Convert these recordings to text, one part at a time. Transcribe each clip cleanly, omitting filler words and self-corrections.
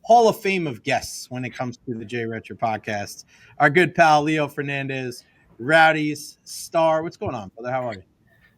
Hall of Fame of guests when it comes to the Jay Recher podcast. Our good pal Leo Fernandes, Rowdies star. What's going on, brother? How are you?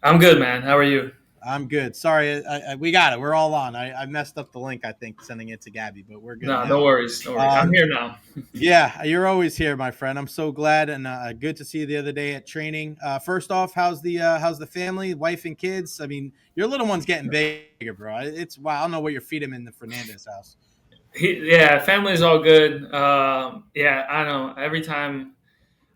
I'm good, man. How are you? I'm good. Sorry, we got it. We're all on. I messed up the link, I think, sending it to Gabby, but we're good No, no now. worries. No worries. I'm Um, here now. yeah, you're always here, my friend. I'm so glad and good to see you the other day at training. First off, how's the family, wife and kids? I mean, your little one's getting bigger, bro. It's wow. I don't know what you're feeding him in the Fernandez house. Yeah, family's all good. Yeah, I know. Every time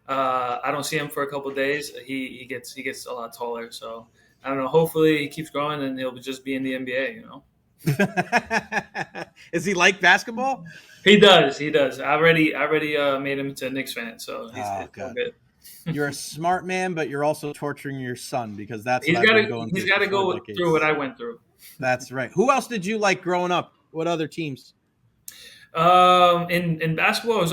I don't see him for a couple of days, he gets a lot taller. So I don't know. Hopefully, he keeps growing and he'll just be in the NBA. Is he like basketball? He does. He does. I already made him to a Knicks fan, so Oh, it's all good. good. You're a smart man, but you're also torturing your son because that's what He's I've got been to going he's through got for to four go through what decades. I went through. That's right. Who else did you like growing up? What other teams? In basketball, it was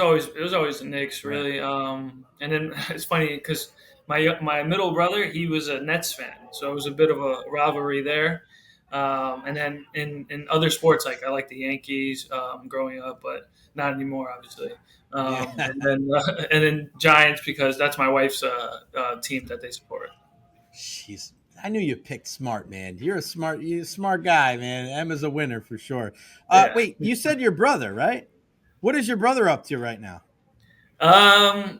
always the Knicks, Right. really. And then it's funny because my middle brother, he was a Nets fan, so it was a bit of a rivalry there. And then in other sports, like I like the Yankees growing up, but not anymore, obviously. Yeah. And then Giants because that's my wife's team that they support. Jeez. I knew you picked smart, man. You're a smart guy, man. Emma's a winner for sure. Yeah. Wait, you said your brother, right? What is your brother up to right now?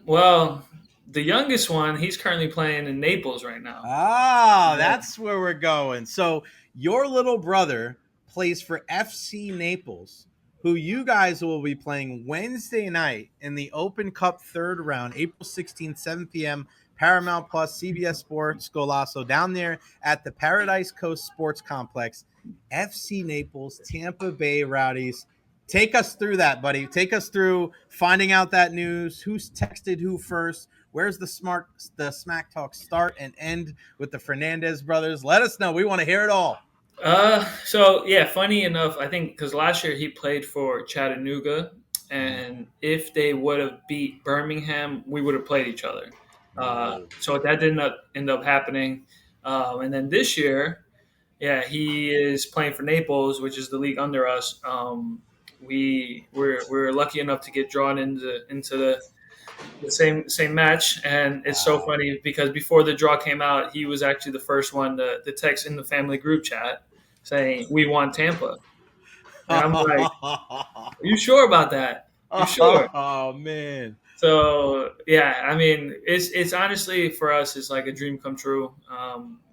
Well, the youngest one, he's currently playing in Naples right now. Ah, Yeah. that's where we're going. So your little brother plays for FC Naples, who you guys will be playing Wednesday night in the Open Cup third round, April 16th, 7 p.m. Paramount Plus, CBS Sports, Golasso, down there at the Paradise Coast Sports Complex. FC Naples, Tampa Bay Rowdies. Take us through that, buddy. Take us through finding out that news. Who's texted who first? Where's the smack talk start and end with the Fernandez brothers? Let us know. We want to hear it all. So yeah, funny enough, I think because last year he played for Chattanooga, and if they would have beat Birmingham, we would have played each other. Whoa. So that did not end up happening. And then this year, yeah, he is playing for Naples, which is the league under us. We're lucky enough to get drawn into the same match, and it's so Wow. funny because before the draw came out, he was actually the first one to text in the family group chat saying we want Tampa, and I'm like, "Are you sure about that? You sure?" Oh man. So yeah, I mean, it's honestly for us, it's like a dream come true.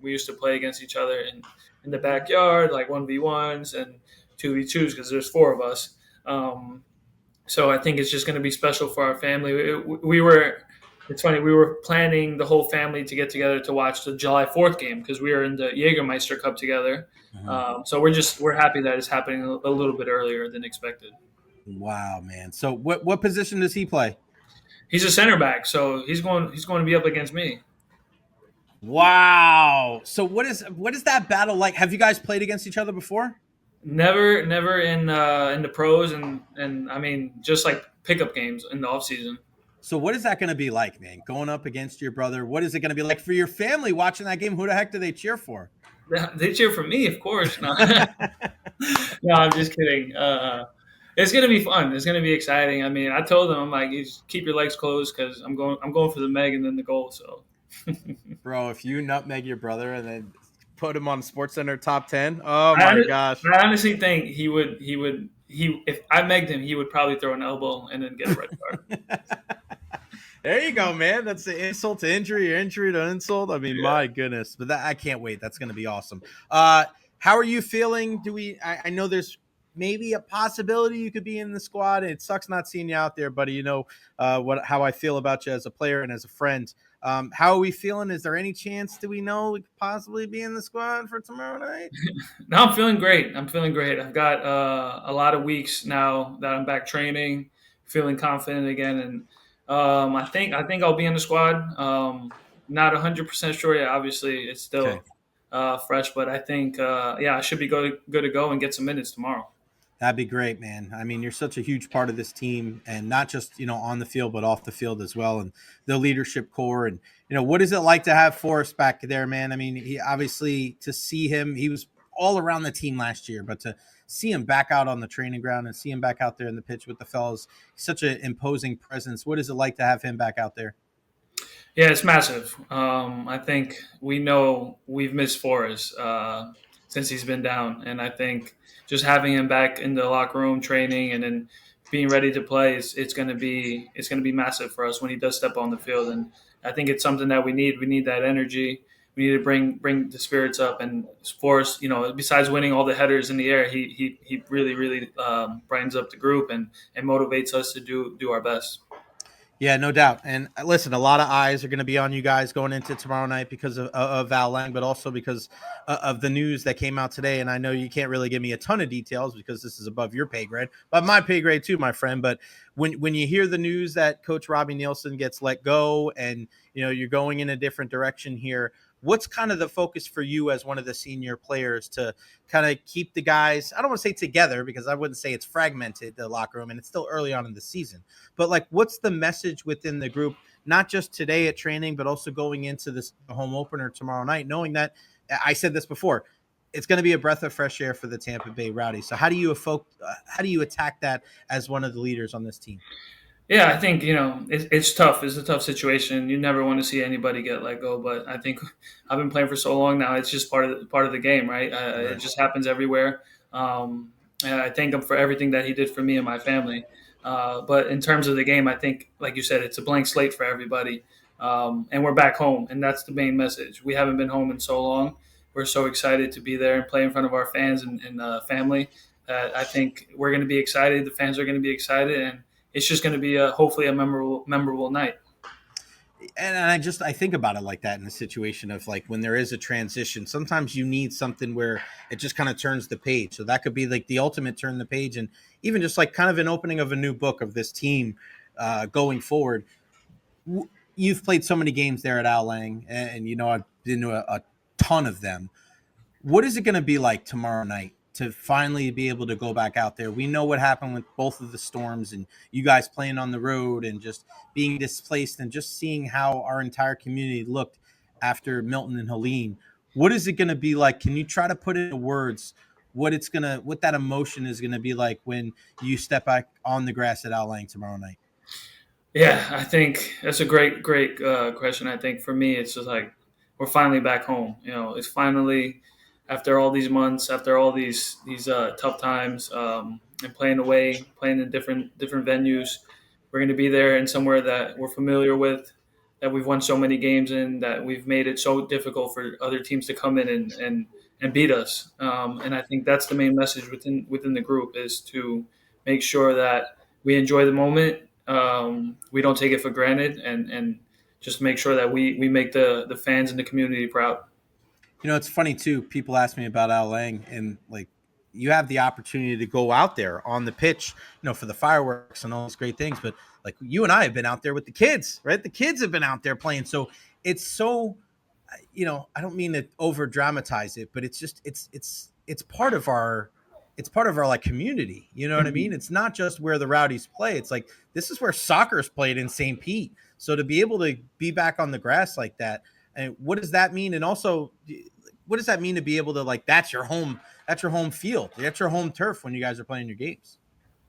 We used to play against each other in the backyard, like 1v1s and 2v2s because there's four of us. So I think it's just going to be special for our family. It's funny, we were planning the whole family to get together to watch the July 4th game because we were in the Jägermeister Cup together. Mhm. So we're happy that it's happening a little bit earlier than expected. Wow, man. So what position does he play? He's a center back, so he's going to be up against me. Wow. So what is that battle like? Have you guys played against each other before? Never in the pros and I mean just like pickup games in the off season. So what is that going to be like, man? Going up against your brother. What is it going to be like for your family watching that game? Who the heck do they cheer for? They cheer for me, of course. No, no, I'm just kidding. It's gonna be fun. It's gonna be exciting. I mean, I told them I'm like, you just keep your legs closed because I'm going for the Meg and then the goal. So Bro, if you nutmeg your brother and then put him on Sports Center top 10, oh I, my hon- gosh. I honestly think he if I megged him, he would probably throw an elbow and then get a red card. There you go, man. That's the insult to injury or injury to insult. I mean, Yeah. my goodness. But I can't wait. That's going to be awesome. How are you feeling? I know there's maybe a possibility you could be in the squad. It sucks not seeing you out there, buddy. You know how I feel about you as a player and as a friend. How are we feeling? Is there any chance do we know we could possibly be in the squad for tomorrow night? No, I'm feeling great. I'm feeling great. I've got a lot of weeks now that I'm back training, feeling confident again, and I think I'll be in the squad. Not 100% sure yet. Obviously, it's Okay. still fresh, but I think yeah, I should be good to go and get some minutes tomorrow. That'd be great, man. I mean, you're such a huge part of this team, and not just on the field, but off the field as well, and the leadership core. And what is it like to have Forrest back there, man? I mean, he obviously to see him, he was all around the team last year, but see him back out on the training ground and see him back out there in the pitch with the fellas. He's such an imposing presence. What is it like to have him back out there? Yeah, it's massive. I think we know we've missed Forrest since he's been down, and I think just having him back in the locker room training and then being ready to play is it's going to be massive for us when he does step on the field. And I think it's something that we need. We need that energy. We need to bring the spirits up. And Forrest, besides winning all the headers in the air, he really brightens up the group and motivates us to do our best. Yeah, no doubt. And listen, a lot of eyes are going to be on you guys going into tomorrow night because of Val Lang, but also because of the news that came out today. And I know you can't really give me a ton of details because this is above your pay grade, but my pay grade too, my friend. But when you hear the news that Coach Robbie Nielsen gets let go and you're going in a different direction here, what's kind of the focus for you as one of the senior players to kind of keep the guys, I don't want to say together because I wouldn't say it's fragmented, the locker room, and it's still early on in the season, but like what's the message within the group, not just today at training, but also going into this home opener tomorrow night, knowing that I said this before, it's going to be a breath of fresh air for the Tampa Bay Rowdies. So how do you attack that as one of the leaders on this team? Yeah, I think it's tough. It's a tough situation. You never want to see anybody get let go, but I think I've been playing for so long now. It's just part of the game, right? It Right. just happens everywhere. And I thank him for everything that he did for me and my family. But in terms of the game, I think, like you said, it's a blank slate for everybody, and we're back home, and that's the main message. We haven't been home in so long. We're so excited to be there and play in front of our fans and family. I think we're going to be excited. The fans are going to be excited, and it's just going to be hopefully a memorable night. And I think about it like that in the situation of like when there is a transition, sometimes you need something where it just kind of turns the page. So that could be like the ultimate turn the page, and even just like kind of an opening of a new book of this team going forward. You've played so many games there at Al Lang, and I've been to a ton of them. What is it going to be like tomorrow night to finally be able to go back out there? We know what happened with both of the storms and you guys playing on the road and just being displaced and just seeing how our entire community looked after Milton and Helene. What is it going to be like? Can you try to put into words what that emotion is going to be like when you step back on the grass at Al Lang tomorrow night? Yeah, I think that's a great question. I think for me, it's just like we're finally back home. It's finally after all these months, after all these tough times, and playing away, playing in different venues. We're going to be there in somewhere that we're familiar with, that we've won so many games in, that we've made it so difficult for other teams to come in and beat us. And I think that's the main message within the group is to make sure that we enjoy the moment. We don't take it for granted, and just make sure that we make the fans and the community proud. It's funny too. People ask me about Al Lang, and like, you have the opportunity to go out there on the pitch, for the fireworks and all these great things. But like, you and I have been out there with the kids, right? The kids have been out there playing. So it's so, I don't mean to over dramatize it, but it's just, it's part of our, like community. You know what I mean? Mhm. It's not just where the Rowdies play. It's like, this is where soccer's played in St. Pete. So to be able to be back on the grass like that, and what does that mean? And also, what does that mean to be able to like that's your home field, that's your home turf when you guys are playing your games?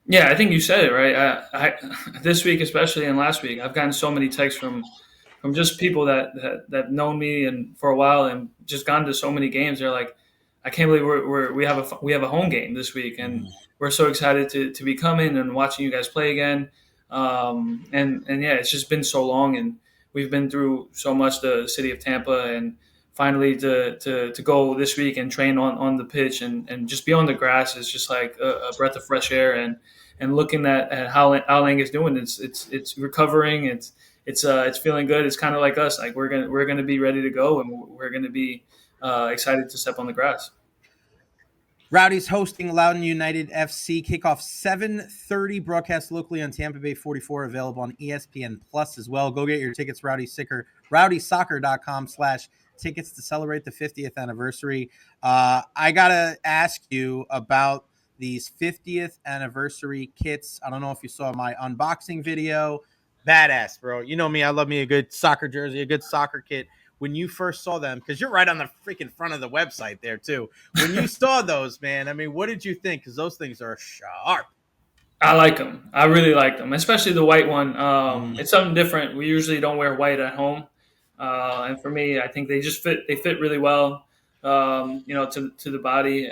Yeah, I think you said it right. This week, especially and last week, I've gotten so many texts from just people that known me and for a while and just gone to so many games. They're like, I can't believe we have a home game this week, and Mm-hmm. we're so excited to be coming and watching you guys play again. And yeah, it's just been so long, and we've been through so much, the city of Tampa, and finally to go this week and train on the pitch and just be on the grass is just like a breath of fresh air. And looking at how Lang is doing, it's recovering. It's feeling good. It's kind of like us. Like we're gonna be ready to go, and we're gonna be excited to step on the grass. Rowdies hosting Loudoun United FC. Kickoff 7:30. Broadcast locally on Tampa Bay 44. Available on ESPN Plus as well. Go get your tickets. RowdySoccer.com/tickets to celebrate the 50th anniversary. I gotta ask you about these 50th anniversary kits. I don't know if you saw my unboxing video. Badass, bro. You know me. I love me a good soccer jersey, a good soccer kit. when you first saw them, because you're right on the freaking front of the website there too. When you saw those, man, I mean, what did you think? Because those things are sharp. I like them. I really like them, especially the white one. Mm. It's something different. We usually don't wear white at home, and for me, I think they just fit. They fit really well, to the body.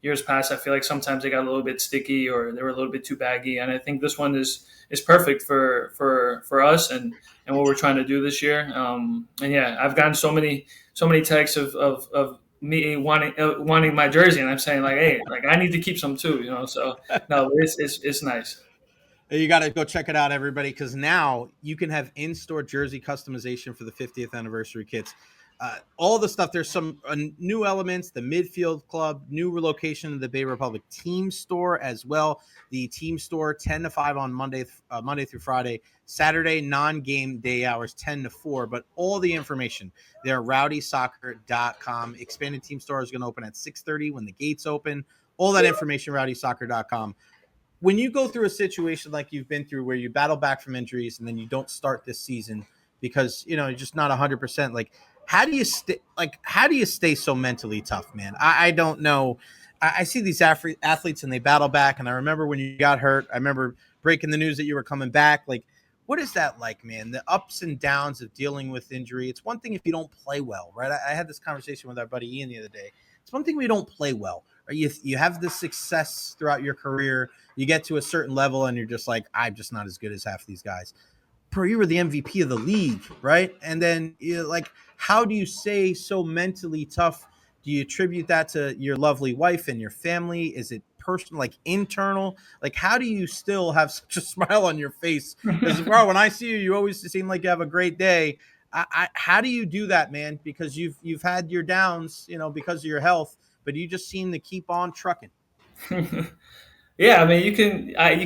Years past, I feel like sometimes they got a little bit sticky or they were a little bit too baggy, and I think this one is perfect for us and what we're trying to do this year. And yeah, I've gotten so many texts of me wanting my jersey, and I'm saying like, hey, like I need to keep some too, So no, it's nice. You got to go check it out, everybody, because now you can have in-store jersey customization for the 50th anniversary kits. All the stuff. There's some new elements. The midfield club, new relocation of the Bay Republic team store as well. The team store 10 to 5 on Monday through Friday. Saturday non-game day hours 10 to 4. But all the information there at rowdysoccer.com. Expanded team store is going to open at 6:30 when the gates open. All that information rowdysoccer.com. When you go through a situation like you've been through where you battle back from injuries and then you don't start this season because you're just not 100%, like how do you stay so mentally tough, man? I don't know. I see these athletes and they battle back, and I remember when you got hurt, I remember breaking the news that you were coming back. Like, what is that like, man? The ups and downs of dealing with injury. It's one thing if you don't play well, right? I had this conversation with our buddy Ian the other day. It's one thing we don't play well. Right? You have this success throughout your career, you get to a certain level and you're just like, I'm just not as good as half these guys. Bro, you were the MVP of the league, right? And then like, how do you stay so mentally tough? Do you attribute that to your lovely wife and your family? Is it personal, like internal? Like, how do you still have such a smile on your face? Because, bro, when I see you, you always seem like you have a great day. How do you do that, man? Because you've had your downs, because of your health, but you just seem to keep on trucking. Yeah, I mean, you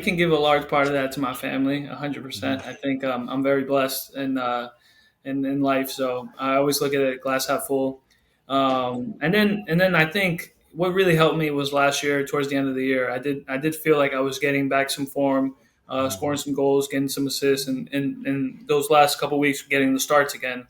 can give a large part of that to my family, 100%. I think I'm very blessed in life, so I always look at it glass half full. And then I think what really helped me was last year, towards the end of the year, I did feel like I was getting back some form, scoring some goals, getting some assists, and those last couple weeks getting the starts again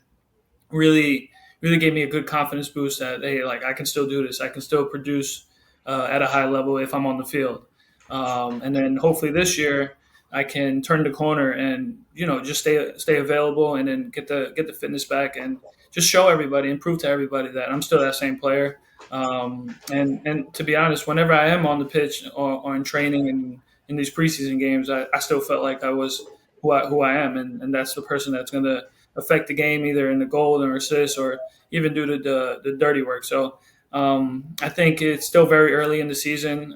really gave me a good confidence boost that hey, like I can still do this. I can still produce at a high level if I'm on the field. And then hopefully this year I can turn the corner and just stay available and then get the fitness back and just show everybody and prove to everybody that I'm still that same player. And to be honest, whenever I am on the pitch or in training and in these preseason games, I still felt like I was who I am, and that's the person that's going to affect the game either in the goal or assist or even do the dirty work. So I think it's still very early in the season,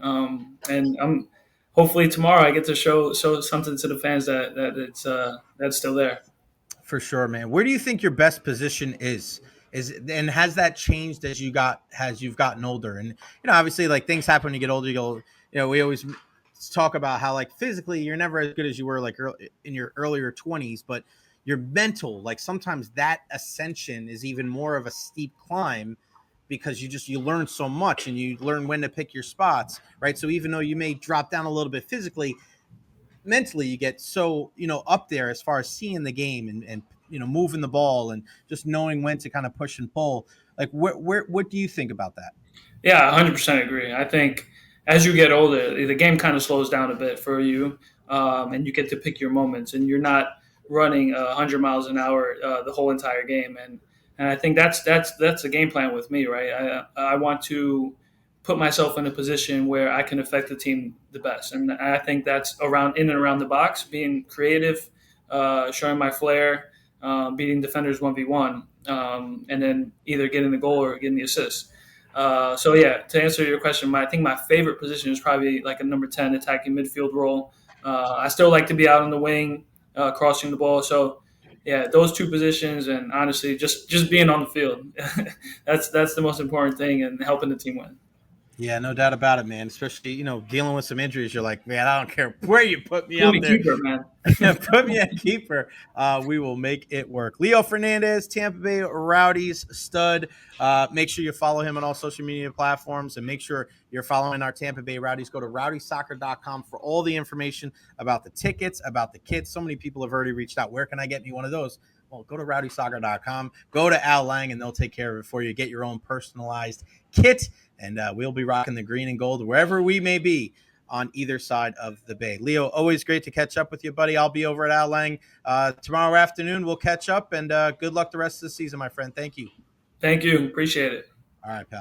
and I'm hopefully tomorrow I get to show something to the fans that it's that's still there. For sure, man. Where do you think your best position is? And has that changed as you've gotten older? And obviously, like things happen when you get older. We always talk about how like physically you're never as good as you were like in your earlier 20s, but your mental, like sometimes that ascension is even more of a steep climb because you learn so much and you learn when to pick your spots, right? So even though you may drop down a little bit physically, mentally you get so up there as far as seeing the game and moving the ball and just knowing when to kind of push and pull. Like what do you think about that? Yeah, 100% agree. I think as you get older, the game kind of slows down a bit for you, and you get to pick your moments, and you're not running 100 miles an hour the whole entire game. And I think that's a game plan with me, right? I want to put myself in a position where I can affect the team the best, and I think that's around in and around the box, being creative, showing my flair, beating defenders 1v1, and then either getting the goal or getting the assist. So yeah, to answer your question, I think my favorite position is probably like a number 10 attacking midfield role. I still like to be out on the wing, crossing the ball. So yeah, those two positions, and honestly, just being on the field, that's the most important thing, and helping the team win. Yeah, no doubt about it, man. Especially dealing with some injuries, you're like, man, I don't care where you put me Put out me there. keeper, man. Put me at keeper. We will make it work. Leo Fernandes, Tampa Bay Rowdies stud. Make sure you follow him on all social media platforms and make sure you're following our Tampa Bay Rowdies. Go to rowdysoccer.com for all the information about the tickets, about the kits. So many people have already reached out. Where can I get me one of those? Well, go to rowdysoccer.com, go to Al Lang, and they'll take care of it for you. Get your own personalized kit, and we'll be rocking the green and gold wherever we may be on either side of the bay. Leo, always great to catch up with you, buddy. I'll be over at Al Lang tomorrow afternoon. We'll catch up, and good luck the rest of the season, my friend. Thank you. Thank you. Appreciate it. All right, pal.